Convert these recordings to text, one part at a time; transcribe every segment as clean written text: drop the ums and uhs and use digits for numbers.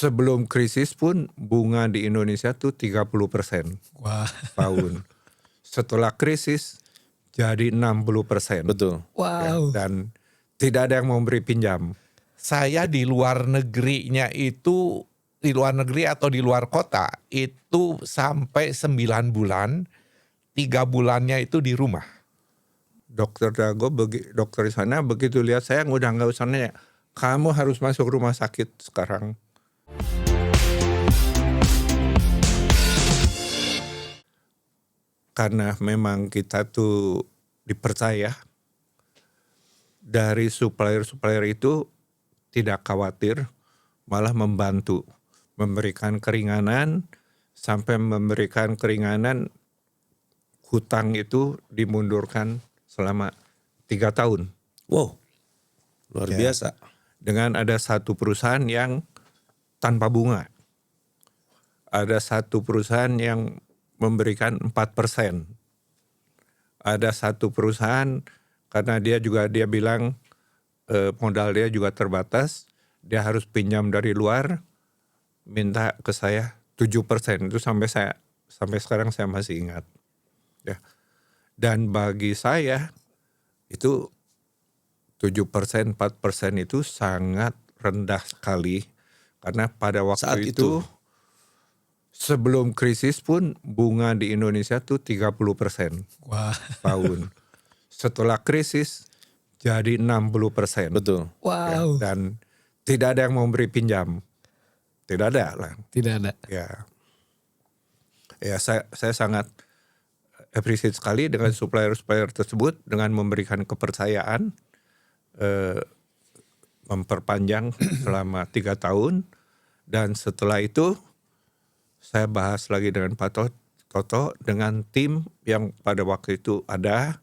Sebelum krisis pun bunga di Indonesia tuh 30% Wah. tahun. Setelah krisis jadi 60%. Betul. Ya, Wow. dan tidak ada yang mau beri pinjam. Saya di luar negerinya itu, di luar negeri atau di luar kota, itu sampai 9 bulan, 3 bulannya itu di rumah. Dokter Dago, dokter di sana begitu lihat saya udah nggak usah nanya, kamu harus masuk rumah sakit sekarang. Karena memang kita tuh dipercaya dari supplier itu tidak khawatir, malah membantu, memberikan keringanan, sampai memberikan keringanan hutang itu dimundurkan selama 3 tahun. Wow, luar Ya. biasa. Dengan ada satu perusahaan yang tanpa bunga. Ada satu perusahaan yang memberikan 4%. Ada satu perusahaan karena dia bilang modal dia juga terbatas, dia harus pinjam dari luar, minta ke saya 7%. Itu sampai sekarang saya masih ingat. Ya. Dan bagi saya itu 7%, 4% itu sangat rendah sekali. Karena pada waktu Saat itu sebelum krisis pun bunga di Indonesia tuh 30% Wah. tahun. Setelah krisis jadi 60%. Betul. Ya, Wow. dan tidak ada yang mau beri pinjam. Tidak ada lah. Tidak ada. Ya, saya sangat appreciate sekali dengan supplier tersebut dengan memberikan kepercayaan, memperpanjang selama 3 tahun, dan setelah itu saya bahas lagi dengan Pak Toto dengan tim yang pada waktu itu ada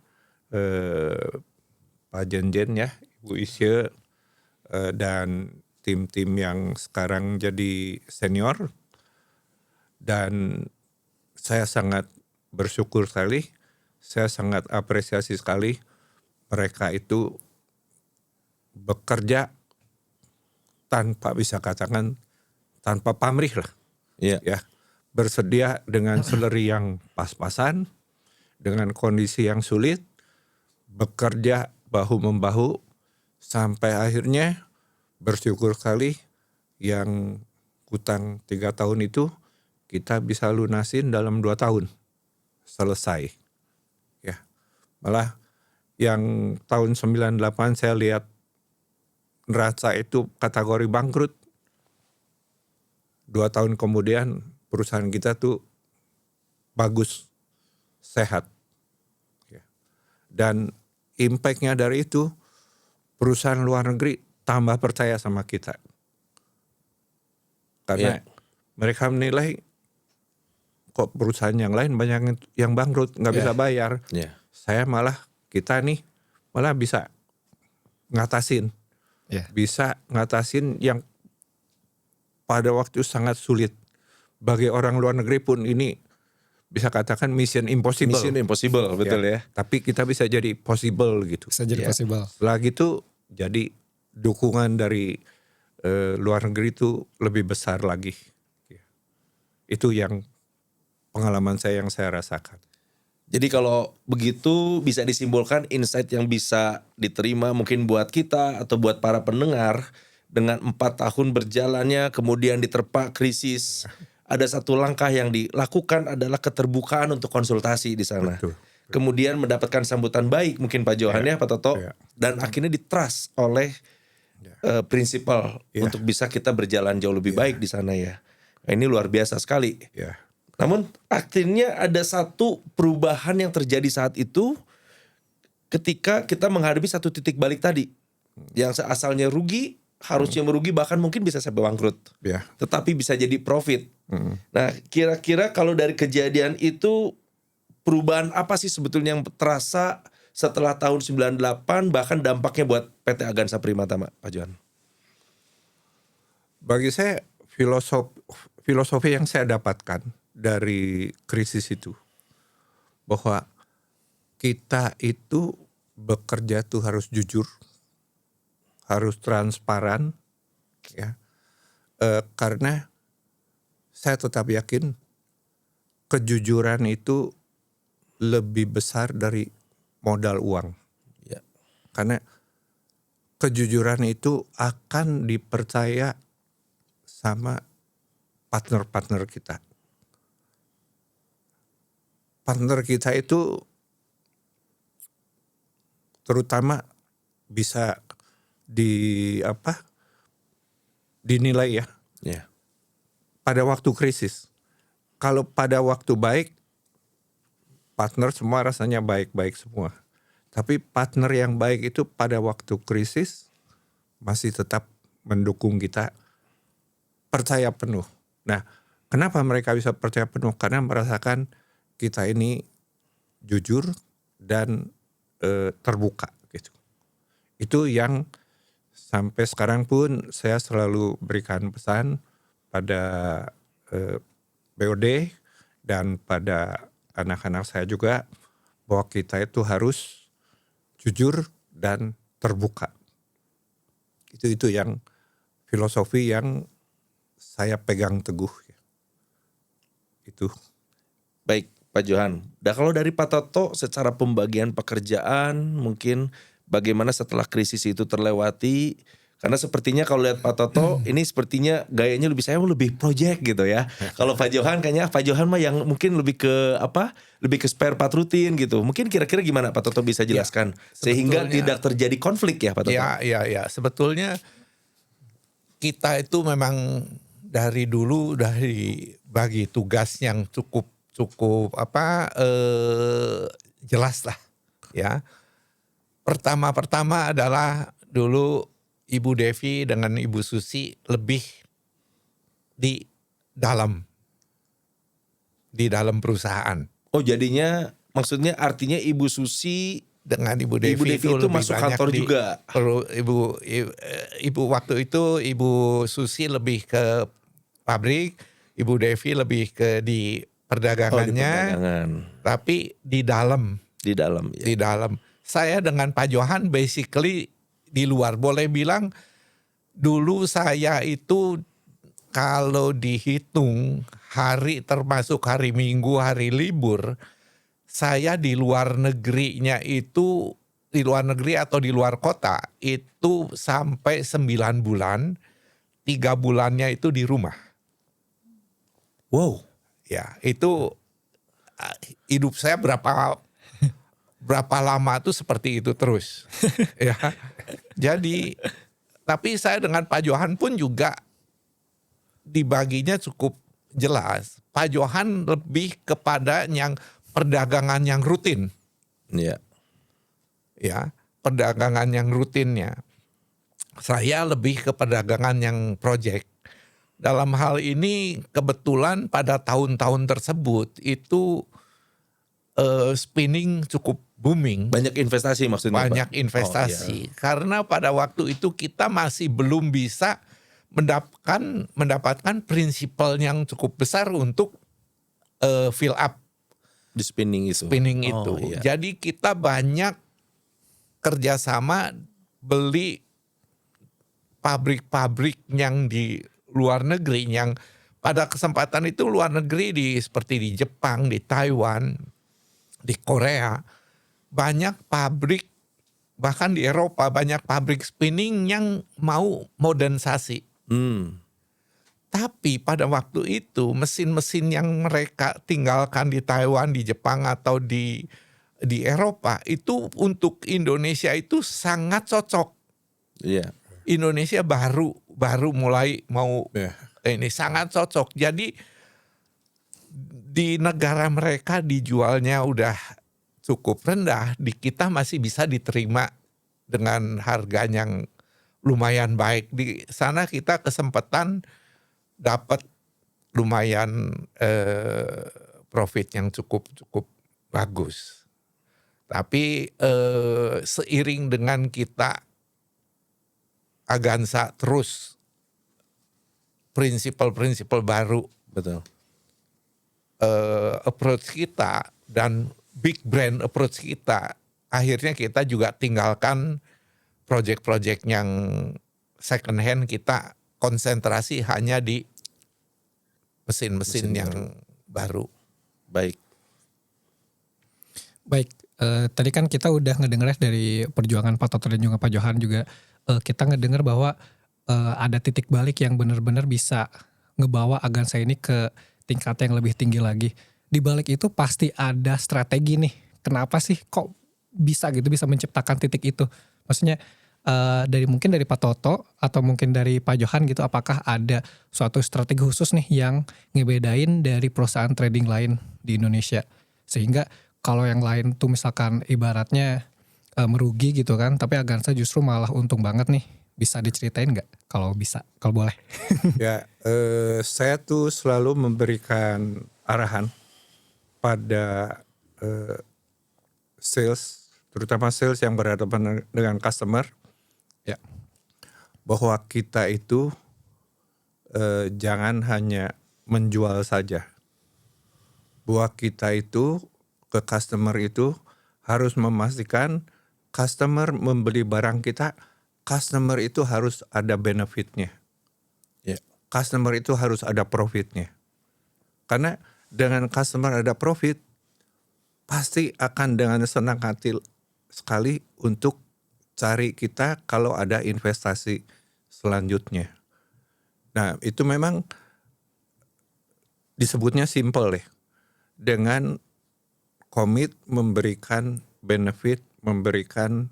Pak Jenjen ya, Ibu Isye, dan tim-tim yang sekarang jadi senior, dan saya sangat bersyukur sekali, saya sangat apresiasi sekali mereka itu bekerja tanpa bisa katakan tanpa pamrih lah. Iya. Ya, bersedia dengan salary yang pas-pasan, dengan kondisi yang sulit, bekerja bahu-membahu, sampai akhirnya bersyukur sekali yang hutang 3 tahun itu kita bisa lunasin dalam 2 tahun. Selesai. Ya. Malah yang tahun 98 saya lihat neraca itu kategori bangkrut. 2 tahun kemudian perusahaan kita tuh bagus, sehat. Ya. Dan impact-nya dari itu perusahaan luar negeri tambah percaya sama kita. Karena mereka menilai kok perusahaan yang lain banyak yang bangkrut, nggak bisa bayar. Iya. Kita nih malah bisa ngatasin. Ya. Bisa ngatasin yang pada waktu sangat sulit. Bagi orang luar negeri pun ini bisa katakan mission impossible. Mission impossible, betul ya. Tapi kita bisa jadi possible gitu. Bisa jadi Ya. possible. Setelah gitu jadi dukungan dari luar negeri itu lebih besar lagi. Ya. Itu yang pengalaman saya yang saya rasakan. Jadi kalau begitu bisa disimpulkan insight yang bisa diterima mungkin buat kita atau buat para pendengar dengan 4 tahun berjalannya kemudian diterpa krisis. Ada satu langkah yang dilakukan adalah keterbukaan untuk konsultasi di sana. Betul. Kemudian mendapatkan sambutan baik mungkin Pak Johan ya Pak Toto. Ya. Dan akhirnya ditrust oleh prinsipal Ya. untuk bisa kita berjalan jauh lebih baik di sana ya. Nah, ini luar biasa sekali. Ya. Namun akhirnya ada satu perubahan yang terjadi saat itu ketika kita menghadapi satu titik balik tadi. Yang asalnya rugi, harusnya merugi bahkan mungkin bisa sampai bangkrut. Ya. Tetapi bisa jadi profit. Nah kira-kira kalau dari kejadian itu perubahan apa sih sebetulnya yang terasa setelah tahun 98 bahkan dampaknya buat PT Agansa Primatama Pak Johan? Bagi saya filosofi yang saya dapatkan dari krisis itu bahwa kita itu bekerja tuh harus jujur, harus transparan, ya, Karena saya tetap yakin kejujuran itu lebih besar dari modal uang. Ya. Karena kejujuran itu akan dipercaya sama partner-partner kita. Partner kita itu terutama bisa dinilai ya Ya. pada waktu krisis. Kalau pada waktu baik, partner semua rasanya baik-baik semua. Tapi partner yang baik itu pada waktu krisis masih tetap mendukung kita, percaya penuh. Nah, kenapa mereka bisa percaya penuh? Karena merasakan kita ini jujur dan terbuka gitu. Itu yang sampai sekarang pun saya selalu berikan pesan pada BOD dan pada anak-anak saya juga bahwa kita itu harus jujur dan terbuka. Itu yang filosofi yang saya pegang teguh. Itu. Baik, Pak Johan. Dan kalau dari Pak Toto secara pembagian pekerjaan mungkin bagaimana setelah krisis itu terlewati? Karena sepertinya kalau lihat Pak Toto ini sepertinya gayanya lebih project gitu ya. Kalau Pak Johan kayaknya Pak Johan mah yang mungkin lebih ke lebih ke spare part rutin gitu. Mungkin kira-kira gimana Pak Toto bisa jelaskan sehingga tidak terjadi konflik ya Pak Toto? Ya. Sebetulnya kita itu memang dari dulu bagi tugas yang cukup jelas lah ya. Pertama adalah dulu Ibu Devi dengan Ibu Susi lebih di dalam perusahaan. Oh jadinya maksudnya artinya Ibu Susi Dengan Ibu Devi itu lebih masuk banyak kantor juga. Ibu waktu itu Ibu Susi lebih ke pabrik, Ibu Devi lebih ke di perdagangannya, perdagangan. tapi di dalam. Ya. Di dalam. Saya dengan Pak Johan basically di luar. Boleh bilang dulu saya itu kalau dihitung hari termasuk hari Minggu, hari libur, saya di luar negerinya itu, di luar negeri atau di luar kota, itu sampai 9 bulan, 3 bulannya itu di rumah. Wow. Ya, itu hidup saya berapa lama tuh seperti itu terus. Ya. Jadi, tapi saya dengan Pak Johan pun juga dibaginya cukup jelas. Pak Johan lebih kepada yang perdagangan yang rutin. Iya. Ya, perdagangan yang rutinnya. Saya lebih ke perdagangan yang project. Dalam hal ini kebetulan pada tahun-tahun tersebut itu spinning cukup booming. Banyak investasi maksudnya Banyak Pak? investasi. Oh, iya. Karena pada waktu itu kita masih belum bisa mendapatkan prinsipal yang cukup besar untuk fill up Di spinning itu. itu. Iya. Jadi kita banyak kerjasama beli pabrik-pabrik yang di luar negeri, yang pada kesempatan itu luar negeri seperti di Jepang, di Taiwan, di Korea, banyak pabrik, bahkan di Eropa banyak pabrik spinning yang mau modernisasi. Tapi pada waktu itu mesin-mesin yang mereka tinggalkan di Taiwan, di Jepang atau di Eropa itu untuk Indonesia itu sangat cocok. Iya. Indonesia baru mulai mau ini sangat cocok. Jadi di negara mereka dijualnya udah cukup rendah, di kita masih bisa diterima dengan harga yang lumayan baik. Di sana kita kesempatan dapat lumayan profit yang cukup bagus. Tapi seiring dengan kita Agansa terus prinsipal baru, Betul. approach kita dan big brand approach kita, akhirnya kita juga tinggalkan project-project yang second hand, kita konsentrasi hanya di mesin-mesin Mesin yang baru. Baik. Baik, tadi kan kita udah ngedenger dari perjuangan Pak Toto dan juga Pak Johan juga, kita ngedenger bahwa ada titik balik yang benar-benar bisa ngebawa Agansa ini ke tingkat yang lebih tinggi lagi. Di balik itu pasti ada strategi nih. Kenapa sih kok bisa gitu, bisa menciptakan titik itu? Maksudnya mungkin dari Pak Toto atau mungkin dari Pak Johan gitu, apakah ada suatu strategi khusus nih yang ngebedain dari perusahaan trading lain di Indonesia? Sehingga kalau yang lain tuh misalkan ibaratnya merugi gitu kan, tapi Agansa justru malah untung banget nih. Bisa diceritain nggak? Kalau bisa, kalau boleh. Ya, saya tuh selalu memberikan arahan pada sales, terutama sales yang berhadapan dengan customer, Ya. bahwa kita itu jangan hanya menjual saja. Bahwa kita itu ke customer itu harus memastikan customer membeli barang kita, customer itu harus ada benefitnya. Ya. Customer itu harus ada profitnya. Karena dengan customer ada profit, pasti akan dengan senang hati sekali untuk cari kita kalau ada investasi selanjutnya. Nah, itu memang disebutnya simple deh. Dengan komit memberikan benefit, memberikan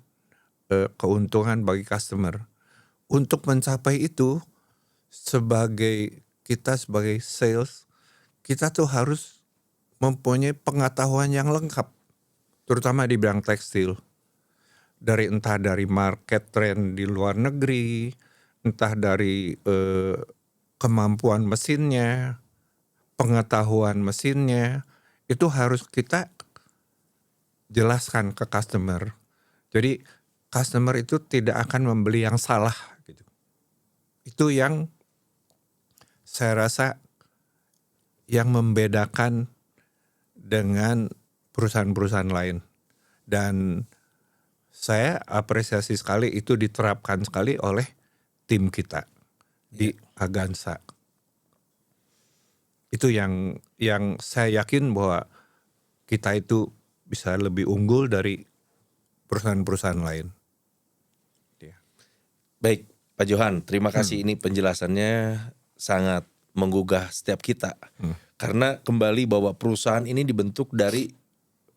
keuntungan bagi customer. Untuk mencapai itu, kita sebagai sales, kita tuh harus mempunyai pengetahuan yang lengkap, terutama di bidang tekstil. Entah dari market trend di luar negeri, entah dari kemampuan mesinnya, pengetahuan mesinnya, itu harus kita jelaskan ke customer. Jadi customer itu tidak akan membeli yang salah gitu. Itu yang saya rasa yang membedakan dengan perusahaan-perusahaan lain. Dan saya apresiasi sekali itu diterapkan sekali oleh tim kita di Agansa. Itu yang saya yakin bahwa kita itu bisa lebih unggul dari perusahaan-perusahaan lain. Baik, Pak Johan, terima kasih ini penjelasannya sangat menggugah setiap kita. Karena kembali bahwa perusahaan ini dibentuk dari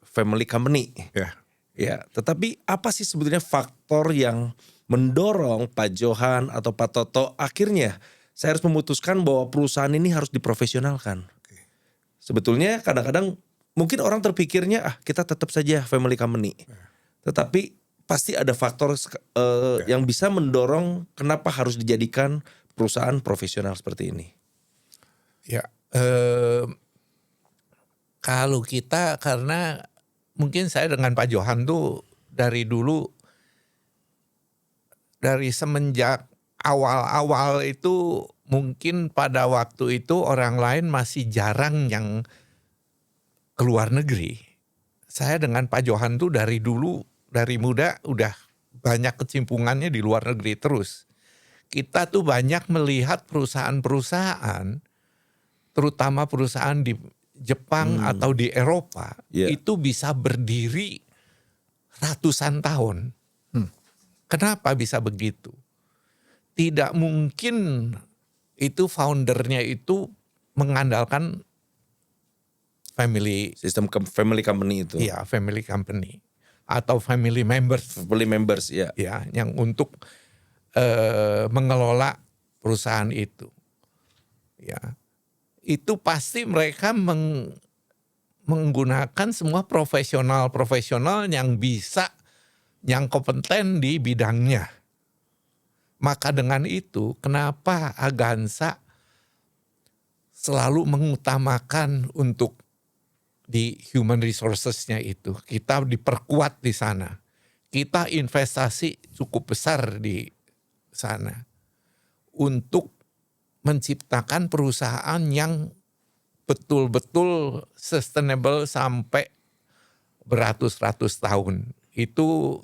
family company. Ya. Ya, tetapi apa sih sebetulnya faktor yang mendorong Pak Johan atau Pak Toto akhirnya saya harus memutuskan bahwa perusahaan ini harus diprofesionalkan. Sebetulnya kadang-kadang mungkin orang terpikirnya kita tetap saja family company. Tetapi pasti ada faktor yang bisa mendorong kenapa harus dijadikan perusahaan profesional seperti ini. Ya, kalau kita karena mungkin saya dengan Pak Johan tuh dari dulu, dari semenjak awal-awal itu mungkin pada waktu itu orang lain masih jarang yang keluar negeri. Saya dengan Pak Johan tuh dari dulu, dari muda udah banyak kecimpungannya di luar negeri terus. Kita tuh banyak melihat perusahaan-perusahaan, terutama perusahaan di Jepang atau di Eropa, itu bisa berdiri ratusan tahun. Kenapa bisa begitu? Tidak mungkin itu foundernya itu mengandalkan Sistem family company itu. Iya, family company atau family members. Family members, ya. Ya, yang untuk mengelola perusahaan itu. Ya. Itu pasti mereka menggunakan semua profesional-profesional yang bisa, yang kompeten di bidangnya. Maka dengan itu, kenapa Agansa selalu mengutamakan untuk di human resources-nya itu. Kita diperkuat di sana. Kita investasi cukup besar di sana. Untuk menciptakan perusahaan yang betul-betul sustainable sampai beratus-ratus tahun. Itu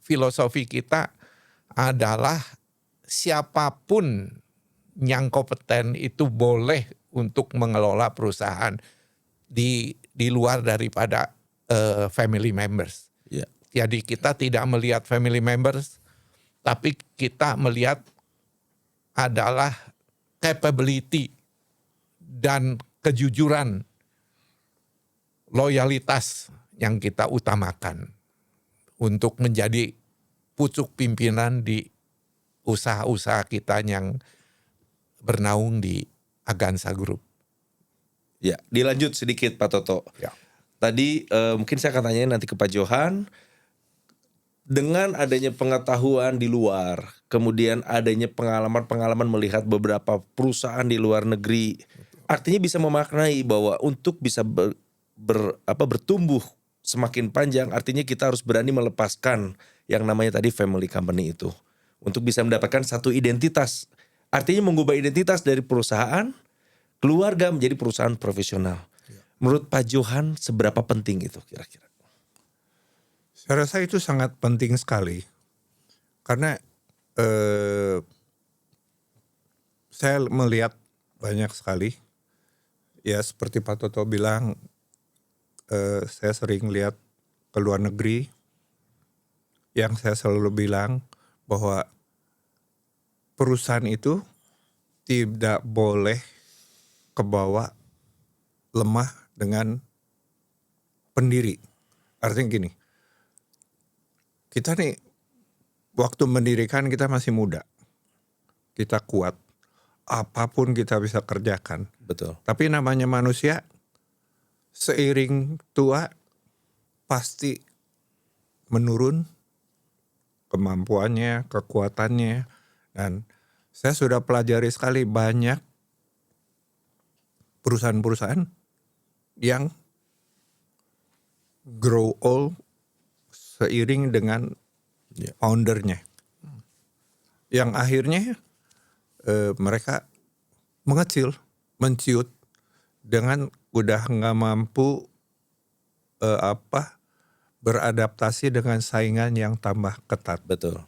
filosofi kita adalah siapapun yang kompeten itu boleh untuk mengelola perusahaan di luar daripada family members. Ya. Jadi kita tidak melihat family members, tapi kita melihat adalah capability dan kejujuran, loyalitas yang kita utamakan untuk menjadi pucuk pimpinan di usaha-usaha kita yang bernaung di Agansa Group. Ya, dilanjut sedikit Pak Toto. Ya. Tadi mungkin saya akan tanya nanti ke Pak Johan. Dengan adanya pengetahuan di luar, kemudian adanya pengalaman-pengalaman melihat beberapa perusahaan di luar negeri, artinya bisa memaknai bahwa untuk bisa bertumbuh semakin panjang, artinya kita harus berani melepaskan yang namanya tadi family company itu untuk bisa mendapatkan satu identitas. Artinya mengubah identitas dari perusahaan keluarga menjadi perusahaan profesional. Menurut Pak Johan seberapa penting itu kira-kira? Saya rasa itu sangat penting sekali karena saya melihat banyak sekali ya seperti Pak Toto bilang, saya sering lihat ke luar negeri yang saya selalu bilang bahwa perusahaan itu tidak boleh kebawa lemah dengan pendiri. Artinya gini, kita nih waktu mendirikan kita masih muda, kita kuat, apapun kita bisa kerjakan. Betul. Tapi namanya manusia, seiring tua pasti menurun kemampuannya, kekuatannya. Dan saya sudah pelajari sekali banyak perusahaan-perusahaan yang grow old seiring dengan foundernya. Yang akhirnya mereka mengecil, menciut dengan udah nggak mampu beradaptasi dengan saingan yang tambah ketat. Betul.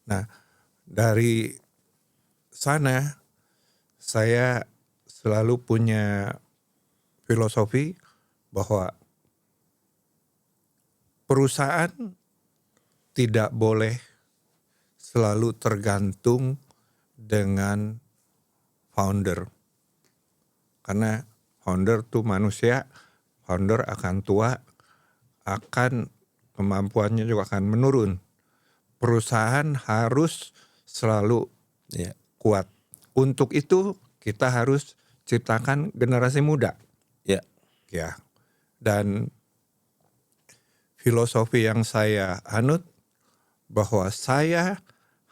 Nah, dari sana saya selalu punya filosofi bahwa perusahaan tidak boleh selalu tergantung dengan founder. Karena founder tuh manusia, founder akan tua, akan kemampuannya juga akan menurun. Perusahaan harus selalu kuat. Untuk itu kita harus ciptakan generasi muda. Ya. Dan filosofi yang saya anut bahwa saya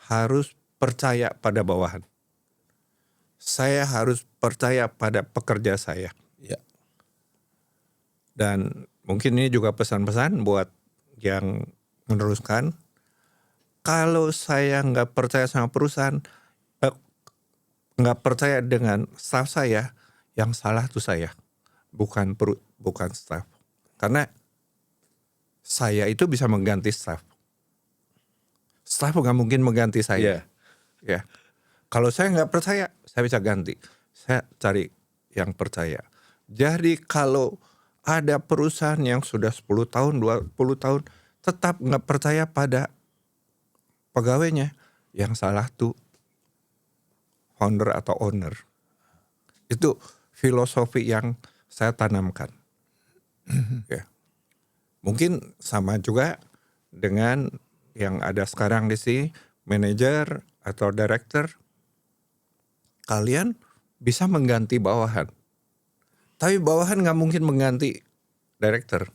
harus percaya pada bawahan. Saya harus percaya pada pekerja saya. Dan mungkin ini juga pesan-pesan buat yang meneruskan. Kalau saya nggak percaya sama perusahaan, nggak percaya dengan staff saya, yang salah tuh saya, bukan staff. Karena saya itu bisa mengganti staff. Staff nggak mungkin mengganti saya. Ya. Kalau saya nggak percaya, saya bisa ganti. Saya cari yang percaya. Jadi kalau ada perusahaan yang sudah 10 tahun, 20 tahun, tetap nggak percaya pada pegawainya, yang salah tuh founder atau owner. Itu filosofi yang saya tanamkan. Ya. Mungkin sama juga dengan yang ada sekarang di sini, manajer atau director. Kalian bisa mengganti bawahan. Tapi bawahan nggak mungkin mengganti director.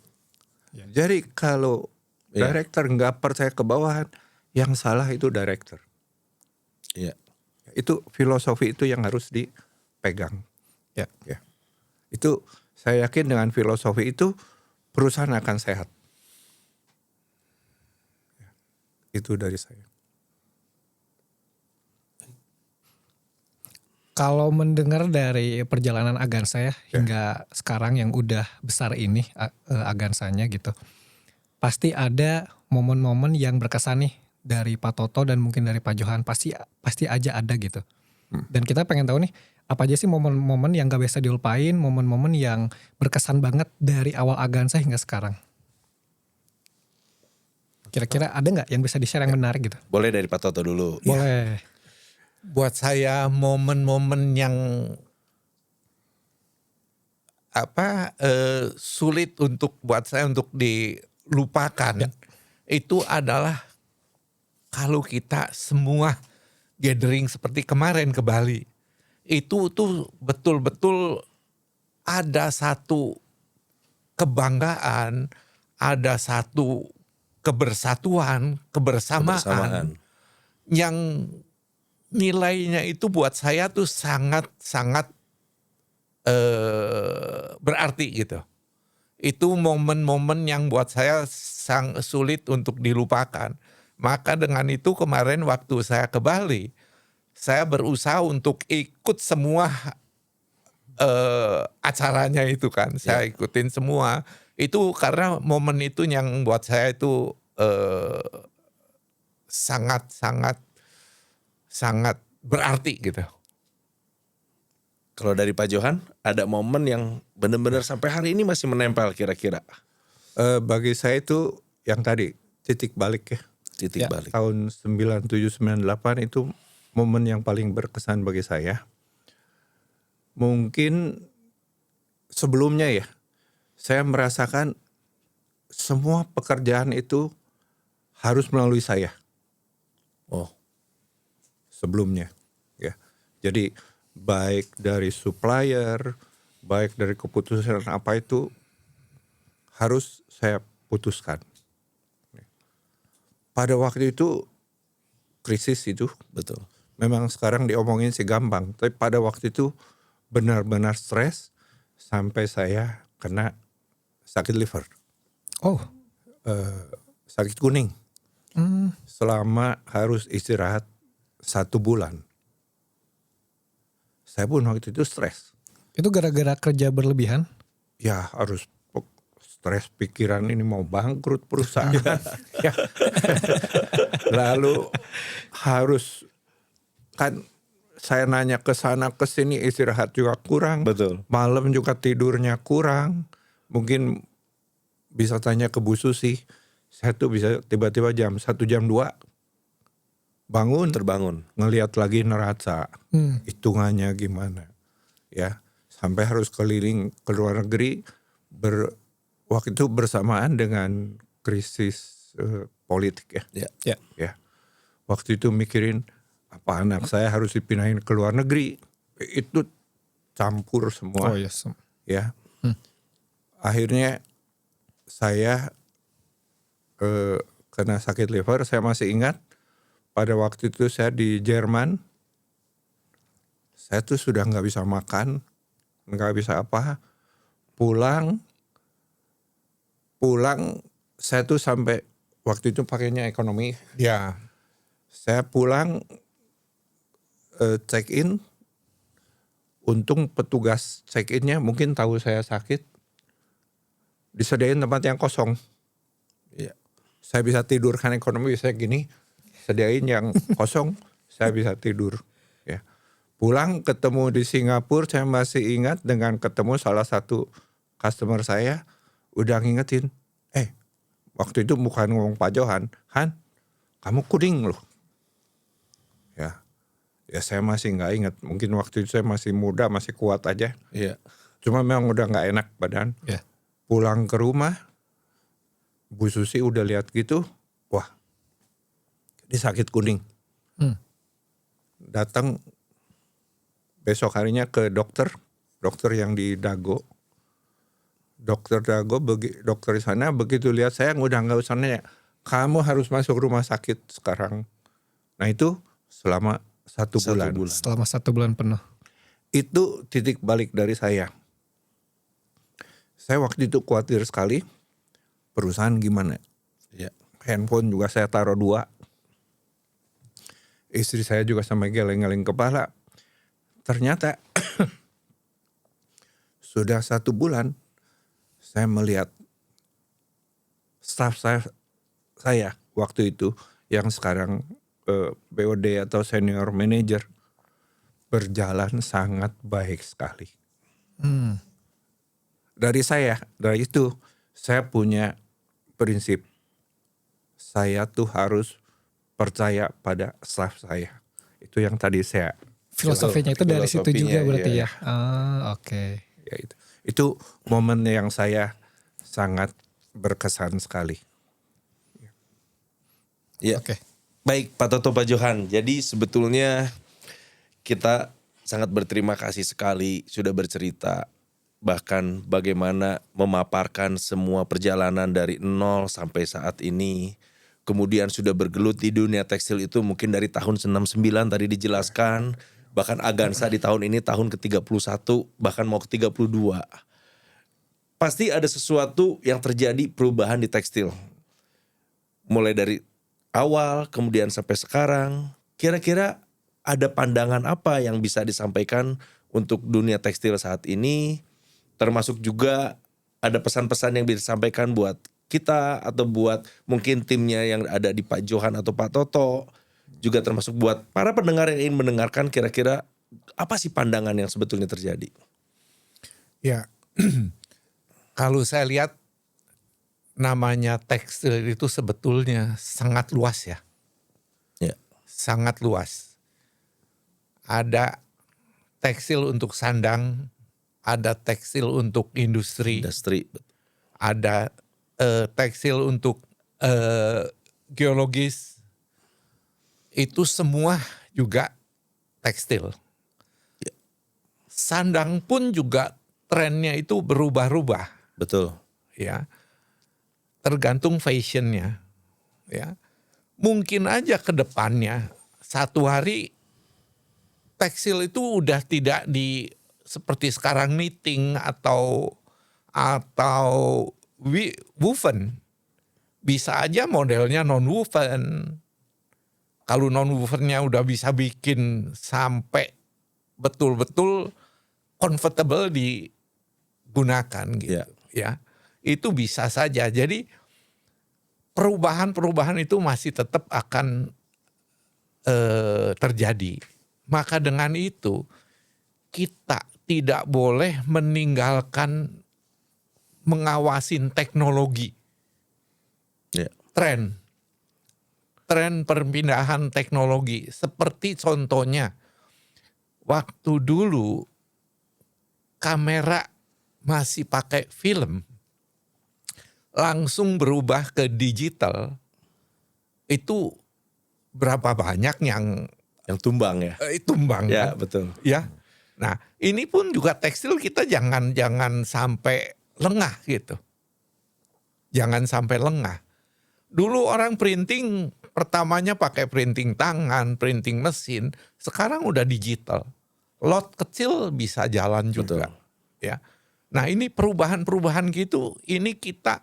Jadi kalau director nggak percaya ke bawahan, yang salah itu director. Itu filosofi itu yang harus dipegang. Ya. Itu saya yakin dengan filosofi itu perusahaan akan sehat. Itu dari saya. Kalau mendengar dari perjalanan Agansa ya hingga sekarang yang udah besar ini Agansanya gitu, pasti ada momen-momen yang berkesan nih dari Pak Toto dan mungkin dari Pak Johan, pasti aja ada gitu. Dan kita pengen tahu nih, apa aja sih momen-momen yang gak bisa dilupain, momen-momen yang berkesan banget dari awal Agansa hingga sekarang. Kira-kira ada nggak yang bisa di-share yang menarik gitu? Boleh dari Pak Toto dulu. Boleh. Buat saya momen-momen yang sulit buat saya untuk dilupakan itu adalah kalau kita semua gathering seperti kemarin ke Bali. Itu tuh betul-betul ada satu kebanggaan, ada satu kebersamaan Kebersamaan. yang nilainya itu buat saya tuh sangat berarti gitu. Itu momen-momen yang buat saya sulit untuk dilupakan. Maka dengan itu kemarin waktu saya ke Bali, saya berusaha untuk ikut semua acaranya itu kan. Saya ikutin semua. Itu karena momen itu yang buat saya itu sangat berarti gitu. Kalau dari Pak Johan, ada momen yang benar-benar sampai hari ini masih menempel kira-kira. Bagi saya itu yang tadi titik balik ya. Titik balik. Tahun 97-98 itu momen yang paling berkesan bagi saya. Mungkin sebelumnya ya, saya merasakan semua pekerjaan itu harus melalui saya. Oh, Sebelumnya ya. Jadi baik dari supplier, baik dari keputusan apa itu harus saya putuskan. Pada waktu itu krisis itu betul. memang sekarang diomongin sih gampang, tapi pada waktu itu benar-benar stres sampai saya kena sakit liver, Oh. sakit kuning. Selama harus istirahat 1 bulan. Saya pun waktu itu stres. Itu gara-gara kerja berlebihan? Ya harus stres pikiran ini mau bangkrut perusahaan. Ya. Lalu harus kan saya nanya ke sana ke sini istirahat juga kurang. Betul. Malam juga tidurnya kurang. Mungkin bisa tanya ke Bu Susi. Saya tuh bisa tiba-tiba jam 1 jam 2 bangun Terbangun. ngelihat lagi neraca. Hitungannya gimana. Ya, sampai harus keliling ke luar negeri waktu itu bersamaan dengan krisis politik ya. Ya. Waktu itu mikirin apa anak saya harus dipindahin ke luar negeri. Itu campur semua. Oh yes. Ya. Akhirnya saya kena sakit liver. Saya masih ingat pada waktu itu saya di Jerman. Saya tuh sudah nggak bisa makan, nggak bisa apa. Pulang saya tuh sampai waktu itu pakainya ekonomi. Ya. Saya pulang check in. Untung petugas check innya mungkin tahu saya sakit. Disediain tempat yang kosong. Iya. Saya bisa tidur kan ekonomi bisa gini. Sediain yang kosong, saya bisa tidur. Ya. Pulang ketemu di Singapura, saya masih ingat dengan ketemu salah satu customer saya. Udah ngingetin, waktu itu bukan ngomong Pak Johan, Han, kamu kuning loh. Ya saya masih nggak ingat. Mungkin waktu itu saya masih muda, masih kuat aja. Iya. Cuma memang udah nggak enak badan. Ya. Pulang ke rumah, Bu Susi udah lihat gitu, wah, dia sakit kuning. Datang besok harinya ke dokter yang di Dago. Dokter Dago, dokter di sana begitu lihat saya udah nggak usah nanya, kamu harus masuk rumah sakit sekarang. Nah itu selama 1 bulan. Selama 1 bulan penuh. Itu titik balik dari saya. Saya waktu itu khawatir sekali, perusahaan gimana? Iya. Handphone juga saya taruh 2. Istri saya juga sampai geleng-geleng kepala. Ternyata sudah 1 bulan saya melihat staff saya waktu itu yang sekarang BOD atau senior manager berjalan sangat baik sekali. Hmm. Dari itu saya punya prinsip. Saya tuh harus percaya pada staff saya. Itu yang tadi saya Filosofinya itu dari situ juga Filosofinya, berarti iya. ya. Oke. ya itu momen yang saya sangat berkesan sekali. Ya. Oke. Baik Pak Toto, Pak Johan. Jadi sebetulnya kita sangat berterima kasih sekali sudah bercerita. Bahkan bagaimana memaparkan semua perjalanan dari nol sampai saat ini. Kemudian sudah bergelut di dunia tekstil itu mungkin dari tahun 69 tadi dijelaskan. Bahkan Agansa di tahun ini tahun ke-31 bahkan mau ke-32. Pasti ada sesuatu yang terjadi perubahan di tekstil. Mulai dari awal kemudian sampai sekarang. Kira-kira ada pandangan apa yang bisa disampaikan untuk dunia tekstil saat ini? Termasuk juga ada pesan-pesan yang bisa disampaikan buat kita atau buat mungkin timnya yang ada di Pak Johan atau Pak Toto. Juga termasuk buat para pendengar yang ingin mendengarkan kira-kira apa sih pandangan yang sebetulnya terjadi? Ya, kalau saya lihat namanya tekstil itu sebetulnya sangat luas ya. Ya. Sangat luas. Ada tekstil untuk sandang, ada tekstil untuk industri, ada tekstil untuk geologis. Itu semua juga tekstil. Ya. Sandang pun juga trennya itu berubah-ubah. Betul. Ya, tergantung fashionnya. Ya, mungkin aja ke depannya satu hari tekstil itu udah tidak di seperti sekarang knitting atau woven. Bisa aja modelnya non woven. Kalau non wovennya udah bisa bikin sampai betul-betul comfortable digunakan gitu. Ya, itu bisa saja. Jadi perubahan-perubahan itu masih tetap akan terjadi. Maka dengan itu kita tidak boleh meninggalkan mengawasin teknologi. Ya. Tren perpindahan teknologi. Seperti contohnya waktu dulu kamera masih pakai film, langsung berubah ke digital, itu berapa banyak yang tumbang ya? Tumbang Ya, kan? betul. Ya. Nah, ini pun juga tekstil kita jangan sampai lengah gitu. Jangan sampai lengah. Dulu orang printing pertamanya pakai printing tangan, printing mesin, sekarang udah digital. Lot kecil bisa jalan juga. Betul. Ya. Nah, ini perubahan-perubahan gitu, ini kita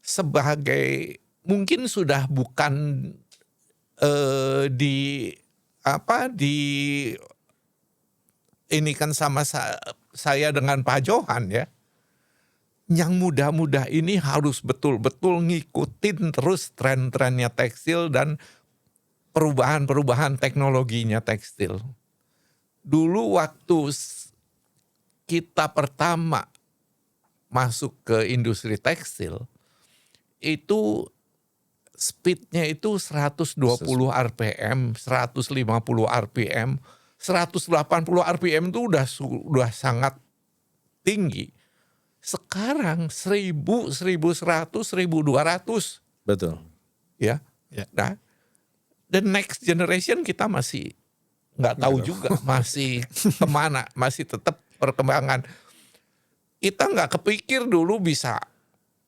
sebagai mungkin sudah bukan ini kan sama saya dengan Pak Johan ya. Yang muda-muda ini harus betul-betul ngikutin terus tren-trennya tekstil dan perubahan-perubahan teknologinya tekstil. Dulu waktu kita pertama masuk ke industri tekstil, itu speednya itu 120 RPM, 150 RPM, 180 RPM itu udah sangat tinggi. Sekarang 1000, 1100, 1200. Betul. Ya. Ya. Nah, the next generation kita masih nggak tahu juga masih kemana, masih tetap perkembangan. Kita nggak kepikir dulu bisa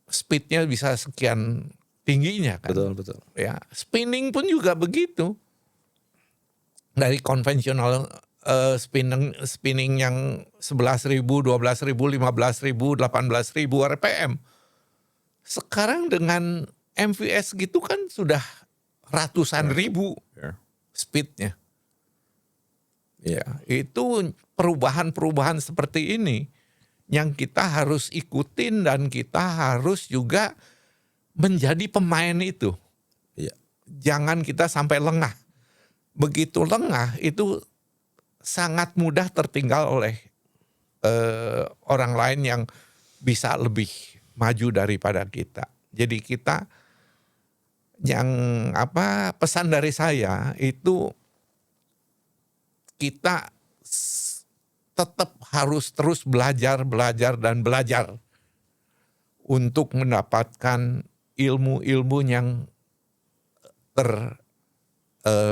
speednya bisa sekian tingginya kan. Betul. Ya, spinning pun juga begitu. Dari konvensional spinning yang 11.000, 12.000, 15.000, 18.000 RPM. Sekarang dengan MVS gitu kan sudah ratusan ribu speednya. Ya, itu perubahan-perubahan seperti ini yang kita harus ikutin dan kita harus juga menjadi pemain itu. Ya. Jangan kita sampai lengah. Begitu lengah itu sangat mudah tertinggal oleh orang lain yang bisa lebih maju daripada kita. Jadi kita yang pesan dari saya itu kita tetap harus terus belajar untuk mendapatkan ilmu-ilmu yang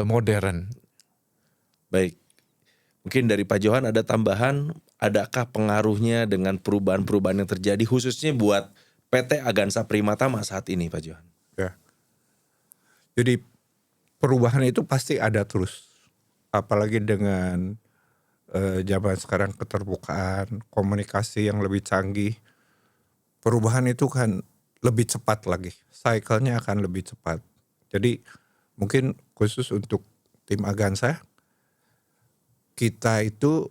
modern. Baik. Mungkin dari Pak Johan ada tambahan, adakah pengaruhnya dengan perubahan-perubahan yang terjadi khususnya buat PT Agansa Primatama saat ini, Pak Johan? Ya. Jadi perubahan itu pasti ada terus. Apalagi dengan zaman sekarang keterbukaan, komunikasi yang lebih canggih. Perubahan itu kan lebih cepat lagi. Cycle-nya akan lebih cepat. Jadi mungkin khusus untuk tim Agansa, kita itu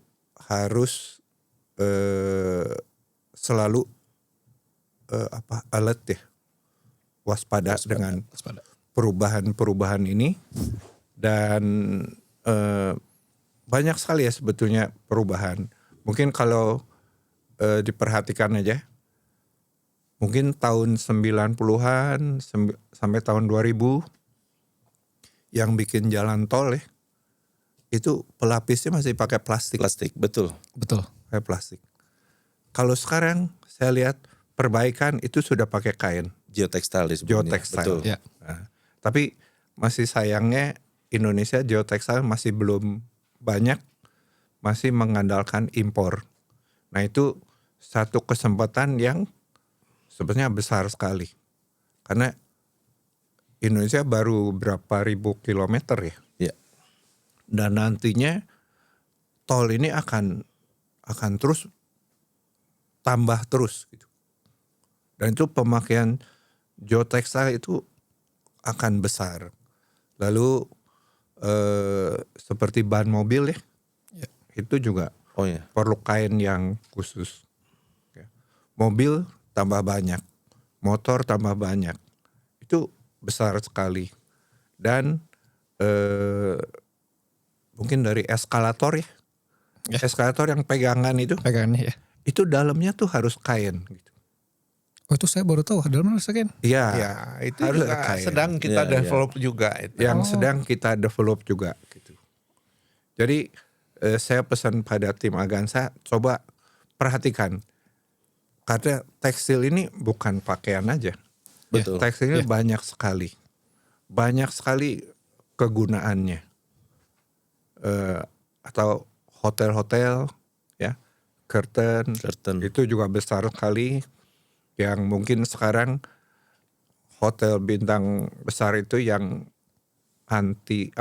harus selalu alert ya, waspada dengan perubahan-perubahan ini. Dan banyak sekali ya sebetulnya perubahan. Mungkin kalau diperhatikan aja, mungkin tahun 90-an sampai tahun 2000 yang bikin jalan tol ya, itu pelapisnya masih pakai plastik. Plastik, betul. Pakai plastik. Kalau sekarang saya lihat perbaikan itu sudah pakai kain. Geotekstil disebutnya. Geotekstil. Betul. Ya. Nah, tapi masih sayangnya Indonesia geotekstil masih belum banyak, masih mengandalkan impor. Nah itu satu kesempatan yang sebenarnya besar sekali. Karena Indonesia baru berapa ribu kilometer ya. Ya. Dan nantinya tol ini akan terus tambah terus gitu. Dan itu pemakaian geotekstil itu akan besar. Lalu seperti ban mobil ya, itu juga perlu kain yang khusus. Ya. Mobil tambah banyak, motor tambah banyak, itu besar sekali. Dan mungkin dari eskalator ya, eskalator yang pegangan itu, Pegangannya ya. itu dalamnya tuh harus kain gitu. Oh itu saya baru tahu, dalam sekian. Iya, Ya, itu harus juga kain. sedang kita Ya, develop juga itu. Yang sedang kita develop juga gitu. Jadi saya pesan pada tim Agansa, coba perhatikan. Karena tekstil ini bukan pakaian aja. Betul. Tekstil ini banyak sekali. Banyak sekali kegunaannya. Atau hotel-hotel ya, curtain. Itu juga besar sekali. Yang mungkin sekarang hotel bintang besar itu yang anti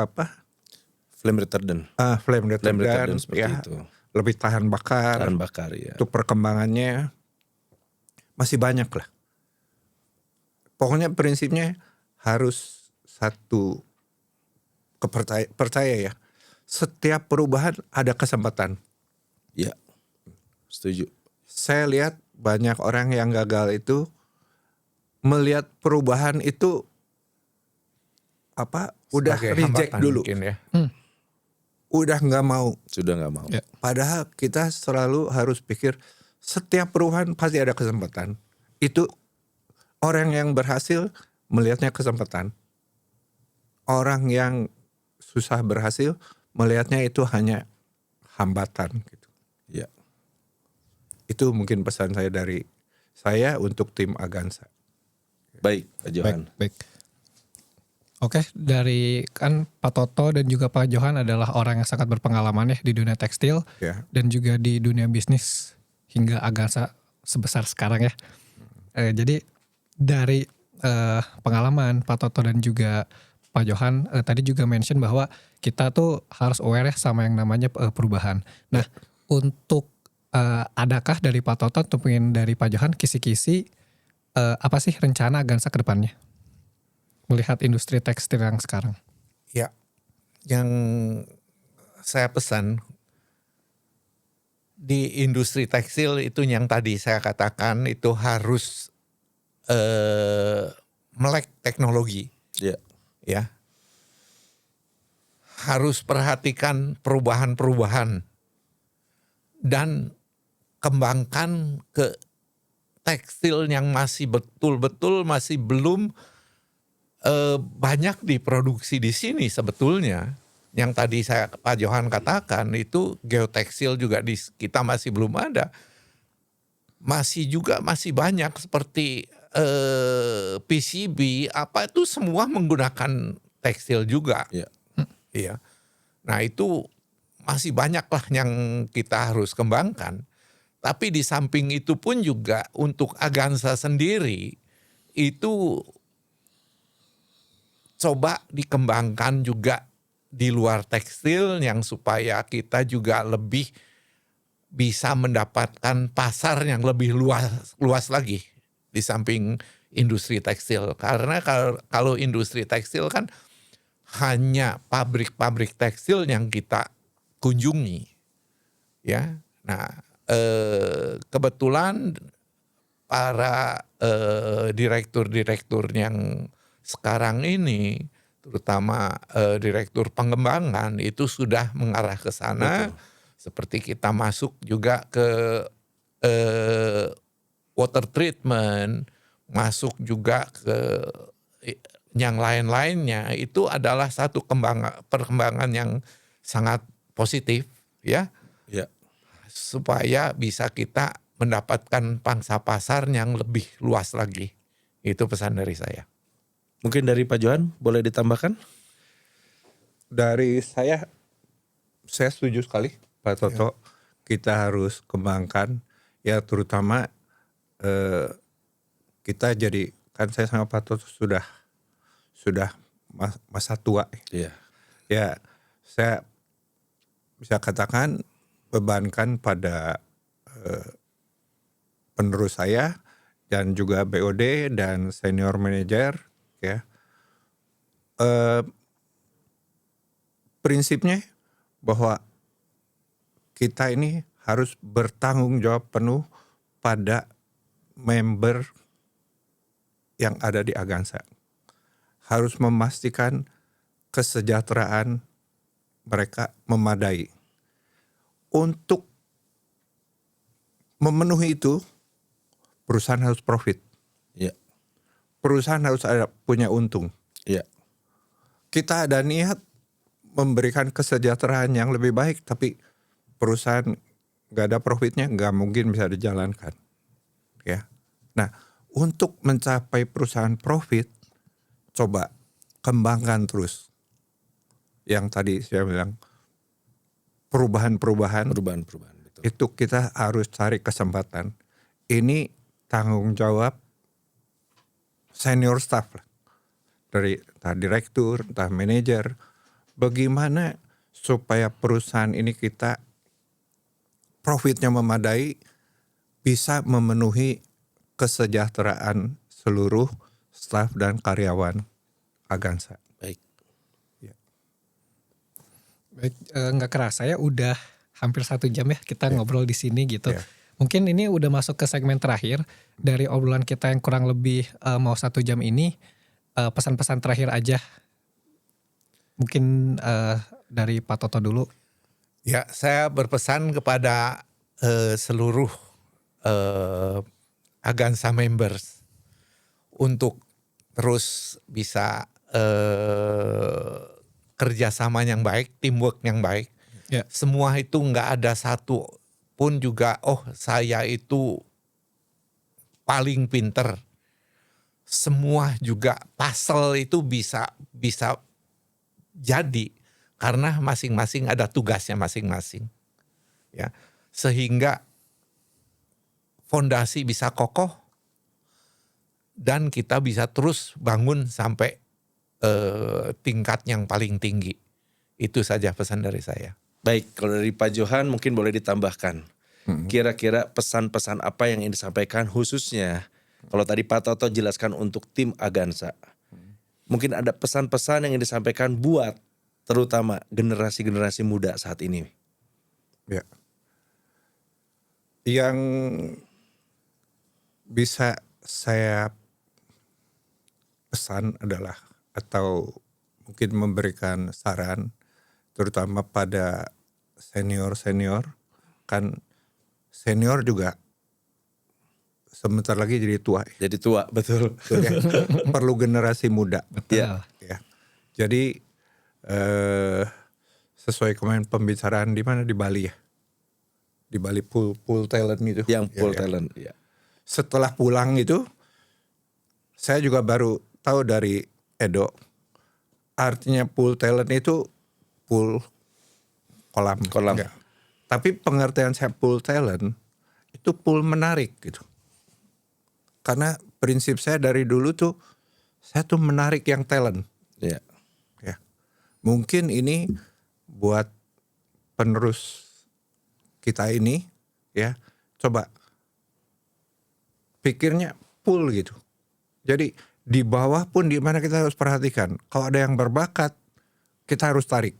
Flame retardant. flame retardant seperti ya, itu. lebih tahan bakar. Tahan bakar ya. Itu perkembangannya masih banyak lah. Pokoknya prinsipnya harus satu percaya ya. Setiap perubahan ada kesempatan. Ya. Setuju. Saya lihat banyak orang yang gagal itu melihat perubahan itu udah Sebagai reject hambatan dulu. mungkin ya. Udah nggak mau. Sudah nggak mau. Ya. Padahal kita selalu harus pikir setiap perubahan pasti ada kesempatan. Itu orang yang berhasil melihatnya kesempatan. Orang yang susah berhasil melihatnya itu hanya hambatan gitu. Ya. Itu mungkin pesan saya dari saya untuk tim Agansa. Baik, Pak Johan. Baik. Oke, dari kan Pak Toto dan juga Pak Johan adalah orang yang sangat berpengalaman ya di dunia tekstil Ya. dan juga di dunia bisnis hingga Agansa sebesar sekarang ya. Jadi dari pengalaman Pak Toto dan juga Pak Johan tadi juga mention bahwa kita tuh harus aware ya sama yang namanya perubahan. Nah, untuk adakah dari Pak Toto atau mungkin dari Pak Johan kisi-kisi apa sih rencana Agansa ke depannya? Melihat industri tekstil yang sekarang. Ya, yang saya pesan di industri tekstil itu yang tadi saya katakan itu harus melek teknologi. Ya. Ya, harus perhatikan perubahan-perubahan dan kembangkan ke tekstil yang masih betul-betul masih belum banyak diproduksi di sini sebetulnya. Yang tadi Pak Johan katakan itu geotekstil juga di kita masih belum ada. Masih banyak seperti PCB apa itu semua menggunakan tekstil juga. Iya. Iya. Nah itu masih banyak lah yang kita harus kembangkan. Tapi di samping itu pun juga untuk Agansa sendiri itu coba dikembangkan juga di luar tekstil yang supaya kita juga lebih bisa mendapatkan pasar yang lebih luas lagi di samping industri tekstil. Karena kalau industri tekstil kan hanya pabrik-pabrik tekstil yang kita kunjungi, ya. Nah, kebetulan para direktur-direktur yang sekarang ini, terutama direktur pengembangan itu sudah mengarah ke sana. Betul. Seperti kita masuk juga ke water treatment, masuk juga ke yang lain-lainnya, itu adalah satu perkembangan yang sangat positif ya, Ya. supaya bisa kita mendapatkan pangsa pasar yang lebih luas lagi. Itu pesan dari saya. Mungkin dari Pak Johan boleh ditambahkan? Dari saya setuju sekali Pak Toto. Kita harus kembangkan ya, terutama kita jadi, kan saya sama Pak Toto sudah masa tua. Iya. Ya, saya bisa katakan bebankan pada penerus saya dan juga BOD dan senior manager ya. Prinsipnya bahwa kita ini harus bertanggung jawab penuh pada member yang ada di Agansa. Harus memastikan kesejahteraan mereka memadai. Untuk memenuhi itu, perusahaan harus profit. Iya. Perusahaan harus punya untung. Iya. Kita ada niat memberikan kesejahteraan yang lebih baik, tapi perusahaan gak ada profitnya, gak mungkin bisa dijalankan. Ya. Nah, untuk mencapai perusahaan profit, coba kembangkan terus. Yang tadi saya bilang, perubahan-perubahan. Betul. Itu kita harus cari kesempatan. Ini tanggung jawab senior staff lah. Dari entah direktur, entah manajer. Bagaimana supaya perusahaan ini kita profitnya memadai, bisa memenuhi kesejahteraan seluruh staf dan karyawan Agansa. Baik. Baik, nggak kerasa ya udah hampir 1 jam ya kita ngobrol di sini gitu. Ya. Mungkin ini udah masuk ke segmen terakhir dari obrolan kita yang kurang lebih mau 1 jam ini. Pesan-pesan terakhir aja. Mungkin dari Pak Toto dulu. Ya, saya berpesan kepada seluruh Agansa members untuk terus bisa kerjasama yang baik, teamwork yang baik. Ya. Semua itu nggak ada satu pun juga, saya itu paling pinter. Semua juga puzzle itu bisa jadi karena masing-masing ada tugasnya masing-masing. Ya, sehingga fondasi bisa kokoh dan kita bisa terus bangun sampai tingkat yang paling tinggi. Itu saja pesan dari saya. Baik, kalau dari Pak Johan mungkin boleh ditambahkan. Kira-kira pesan-pesan apa yang ingin disampaikan khususnya kalau tadi Pak Toto jelaskan untuk tim Agansa. Mungkin ada pesan-pesan yang ingin disampaikan buat terutama generasi-generasi muda saat ini. Ya. Yang bisa saya pesan adalah, atau mungkin memberikan saran, terutama pada senior-senior, kan senior juga sebentar lagi jadi tua. Jadi tua, betul. Betul ya? Perlu generasi muda. Betul. Ya. Jadi sesuai kemarin pembicaraan di mana, di Bali ya, di Bali pool talent itu. Yang Ya, full ya. talent, ya. Setelah pulang itu, saya juga baru tahu dari Edo, artinya pool talent itu pool kolam. Kolam. Enggak. Tapi pengertian saya pool talent itu pool menarik gitu. Karena prinsip saya dari dulu tuh, saya tuh menarik yang talent. Ya. Ya. Mungkin ini buat penerus kita ini, ya, coba pikirnya pool gitu. Jadi di bawah pun di mana kita harus perhatikan. Kalau ada yang berbakat, kita harus tarik.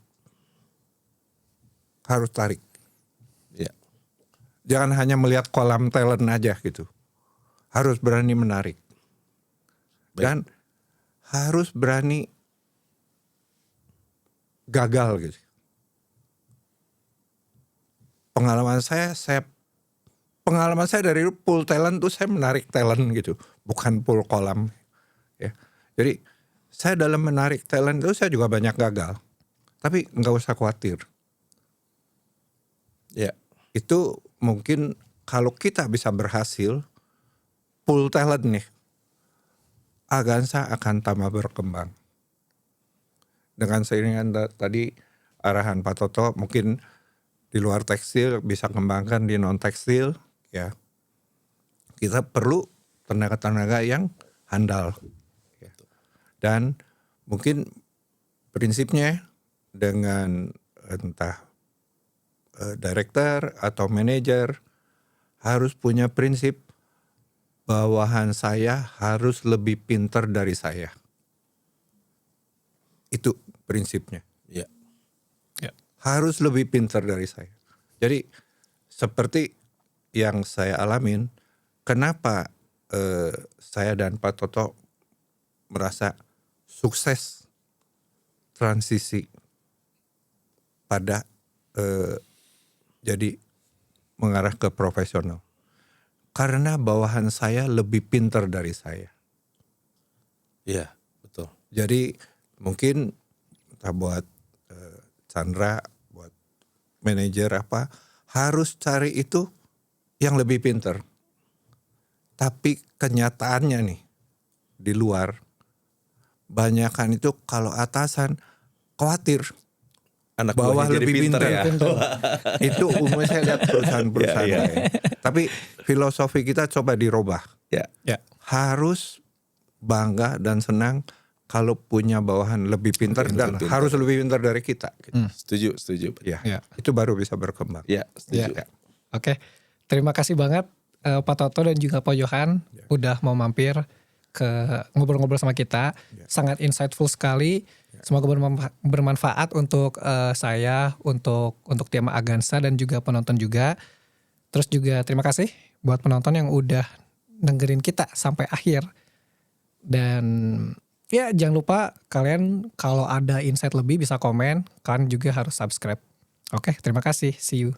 Harus tarik. Ya. Jangan hanya melihat kolam talent aja gitu. Harus berani menarik. Dan harus berani gagal gitu. Pengalaman saya dari pool talent tuh saya menarik talent gitu, bukan pool kolam. Ya. Jadi saya dalam menarik talent itu saya juga banyak gagal. Tapi nggak usah khawatir. Ya. Itu mungkin kalau kita bisa berhasil, pool talent nih, Agansa akan tambah berkembang. Dengan seiringan tadi arahan Pak Toto, mungkin di luar tekstil bisa kembangkan di non tekstil, ya. Kita perlu tenaga-tenaga yang handal. Ya. Dan mungkin prinsipnya dengan entah director atau manajer harus punya prinsip bawahan saya harus lebih pintar dari saya. Itu prinsipnya. Ya. Harus lebih pintar dari saya. Jadi seperti yang saya alamin, kenapa saya dan Pak Toto merasa sukses transisi pada jadi mengarah ke profesional. Karena bawahan saya lebih pintar dari saya. Iya, betul. Jadi mungkin entah buat Chandra, buat manajer apa, harus cari itu yang lebih pintar. Tapi kenyataannya nih di luar, banyakan itu kalau atasan khawatir Anak bawah buahnya jadi lebih pinter pintar. ya. Itu umumnya saya lihat perusahaan-perusahaan Iya, iya. lain. Tapi filosofi kita coba dirubah. Ya. Ya. Harus bangga dan senang kalau punya bawahan lebih pintar Lebih dan pintar. harus lebih pintar dari kita. Gitu. Setuju. Ya, Ya. itu baru bisa berkembang. Ya, setuju. Ya. Oke, terima kasih banget Pak Toto dan juga Pak Johan udah mau mampir ke ngobrol-ngobrol sama kita. Sangat insightful sekali. Semoga bermanfaat untuk saya, untuk tim Agansa dan juga penonton juga. Terus juga terima kasih buat penonton yang udah dengerin kita sampai akhir. Dan ya jangan lupa kalian kalau ada insight lebih bisa komen, kalian juga harus subscribe. Oke, terima kasih. See you.